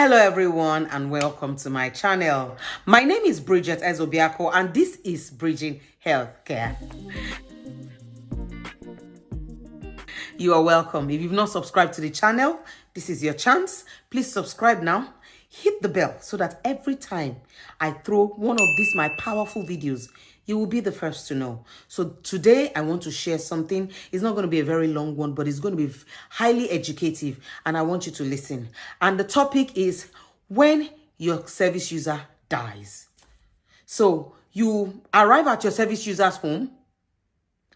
Hello everyone and welcome to my channel. My name is Bridget Ezobiako and this is Bridging Healthcare. You are welcome. If you've not subscribed to the channel, this is your chance. Please subscribe now. Hit the bell so that every time I throw one of these my powerful videos, you will be the first to know. So today I want to share something. It's not going to be a very long one, but it's going to be highly educative and I want you to listen. And the topic is when your service user dies. So you arrive at your service user's home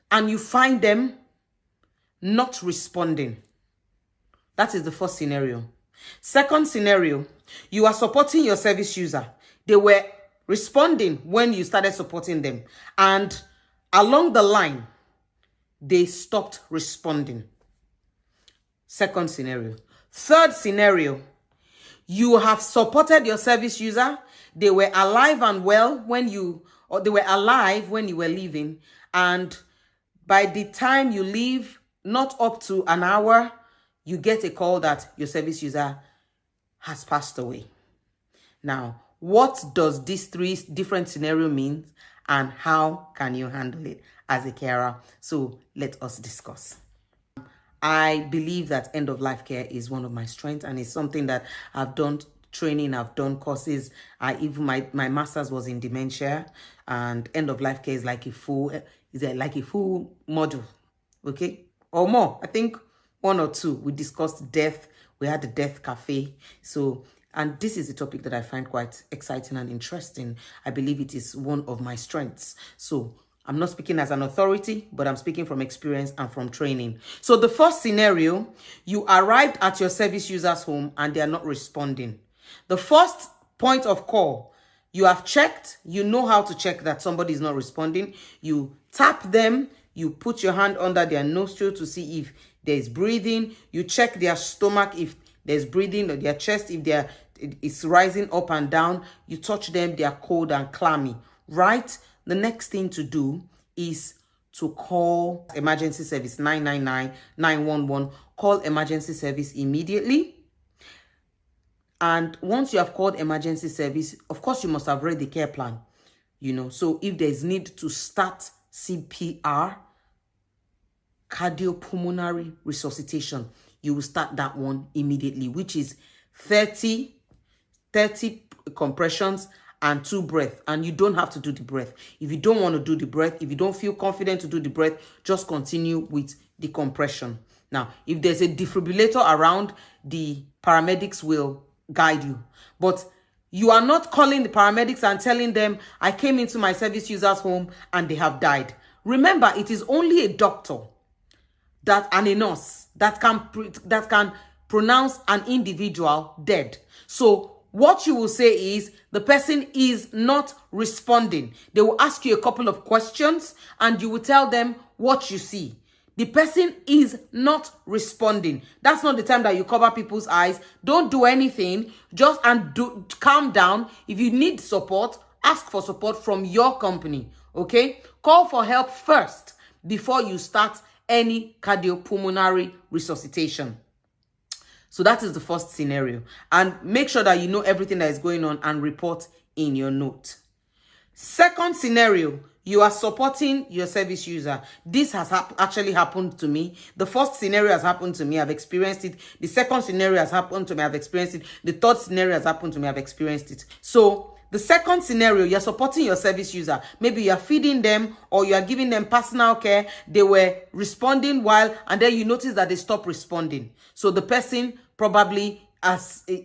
and you find them not responding. That is the first scenario. Second scenario, you are supporting your service user. They were responding when you started supporting them. And along the line, they stopped responding. Second scenario. Third scenario, you have supported your service user. They were alive and well when they were alive when you were leaving. And by the time you leave, not up to an hour, you get a call that your service user has passed away. Now, what does these three different scenarios mean and how can you handle it as a carer? So let us discuss. I believe that end-of-life care is one of my strengths and it's something that I've done training, I've done courses. Even my master's was in dementia, and end-of-life care is like a full module, okay? Or more. I think one or two. We discussed death. We had the death cafe. And this is a topic that I find quite exciting and interesting. I believe it is one of my strengths. So I'm not speaking as an authority, but I'm speaking from experience and from training. So the first scenario, you arrived at your service user's home and they are not responding. The first point of call, you have checked, you know how to check that somebody is not responding. You tap them, you put your hand under their nostril to see if there is breathing. You check their stomach if there's breathing, or their chest if it's rising up and down. You touch them, they are cold and clammy, right? The next thing to do is to call emergency service 999, 911. Call emergency service immediately. And once you have called emergency service, of course, you must have read the care plan, So if there's need to start CPR, cardiopulmonary resuscitation, you will start that one immediately, which is 30 compressions and 2 breaths. And you don't have to do the breath. If you don't want to do the breath, if you don't feel confident to do the breath, just continue with the compression. Now, if there's a defibrillator around, the paramedics will guide you. But you are not calling the paramedics and telling them, I came into my service user's home and they have died. Remember, it is only a doctor and a nurse that can pronounce an individual dead. So what you will say is the person is not responding. They will ask you a couple of questions and you will tell them what you see. The person is not responding. That's not the time that you cover people's eyes. Don't do anything. Calm down. If you need support, ask for support from your company. Okay? Call for help first before you start any cardiopulmonary resuscitation. So that is the first scenario. And make sure that you know everything that is going on and report in your note. Second scenario, you are supporting your service user. This has actually happened to me. The first scenario has happened to me. I've experienced it. The second scenario has happened to me. I've experienced it. The third scenario has happened to me. I've experienced it. So the second scenario, you're supporting your service user. Maybe you're feeding them or you're giving them personal care. They were responding and then you notice that they stopped responding. So the person probably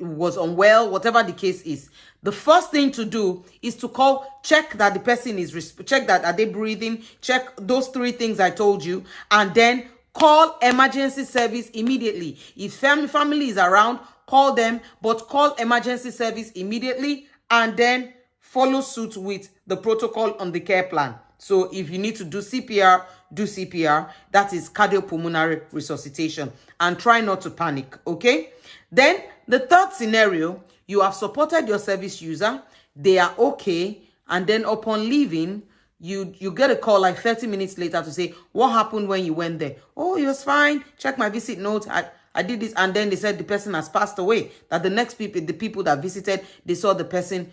was unwell, whatever the case is. The first thing to do is to check that the person check that are they breathing, check those 3 things I told you, and then call emergency service immediately. If family is around, call them, but call emergency service immediately and then follow suit with the protocol on the care plan. So if you need to do CPR, do CPR. That is cardiopulmonary resuscitation. And try not to panic, okay? Then the third scenario, you have supported your service user. They are okay. And then upon leaving, you get a call like 30 minutes later to say, what happened when you went there? Oh, it was fine. Check my visit note. I I did this, and then they said the person has passed away. That the next people, the people that visited, they saw the person,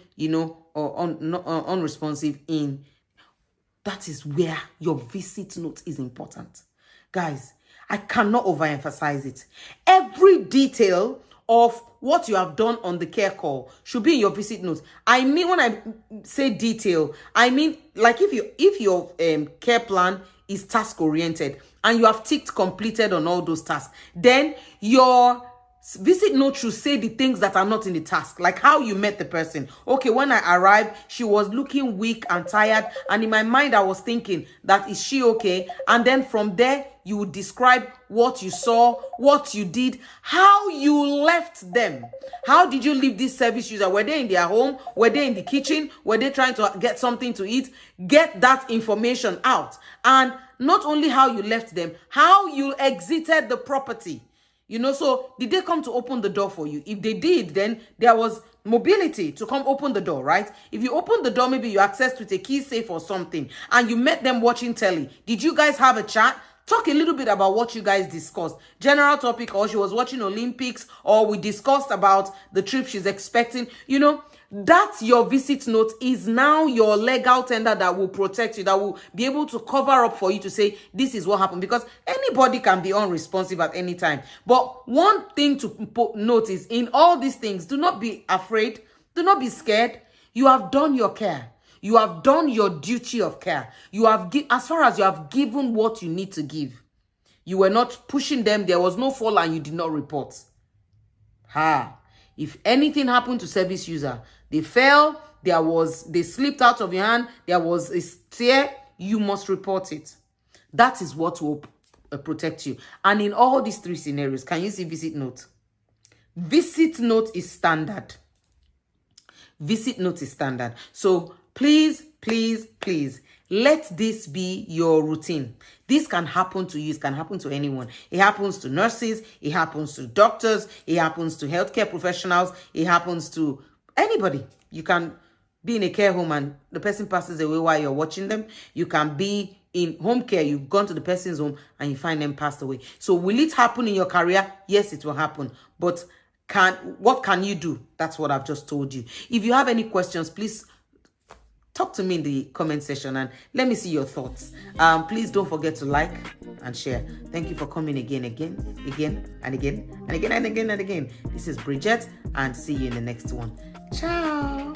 unresponsive in. That is where your visit note is important. Guys, I cannot overemphasize it. Every detail of what you have done on the care call should be in your visit note. I mean, when I say detail, I mean, like if your care plan is task oriented and you have ticked completed on all those tasks, then your visit note should say the things that are not in the task, like how you met the person. Okay, when I arrived, she was looking weak and tired, and in my mind I was thinking that, is she okay? And then from there you would describe what you saw, what you did, how you left them. How did you leave this service user? Were they in their home? Were they in the kitchen? Were they trying to get something to eat? Get that information out. And not only how you left them, how you exited the property. So did they come to open the door for you? If they did, then there was mobility to come open the door, right? If you open the door, maybe you accessed with a key safe or something, and you met them watching telly. Did you guys have a chat? Talk a little bit about what you guys discussed. General topic, or she was watching Olympics, or we discussed about the trip she's expecting. That's your visit note is now your legal tender that will protect you, that will be able to cover up for you to say, this is what happened. Because anybody can be unresponsive at any time. But one thing to note is, in all these things, do not be afraid. Do not be scared. You have done your care. You have done your duty of care. You have, as far as you have given what you need to give. You were not pushing them. There was no fall and you did not report. If anything happened to service user, they fell, they slipped out of your hand, there was a tear, you must report it. That is what will protect you. And in all these three scenarios, can you see visit note? Visit note is standard. Visit note is standard. So please, please, please, let this be your routine. This can happen to you. It can happen to anyone. It happens to nurses. It happens to doctors. It happens to healthcare professionals. It happens to anybody. You can be in a care home and the person passes away while you're watching them. You can be in home care. You've gone to the person's home and you find them passed away. So will it happen in your career? Yes, it will happen. But what can you do? That's what I've just told you. If you have any questions, please talk to me in the comment section and let me see your thoughts. Please don't forget to like and share. Thank you for coming again and again. This is Bridget, and see you in the next one. Ciao.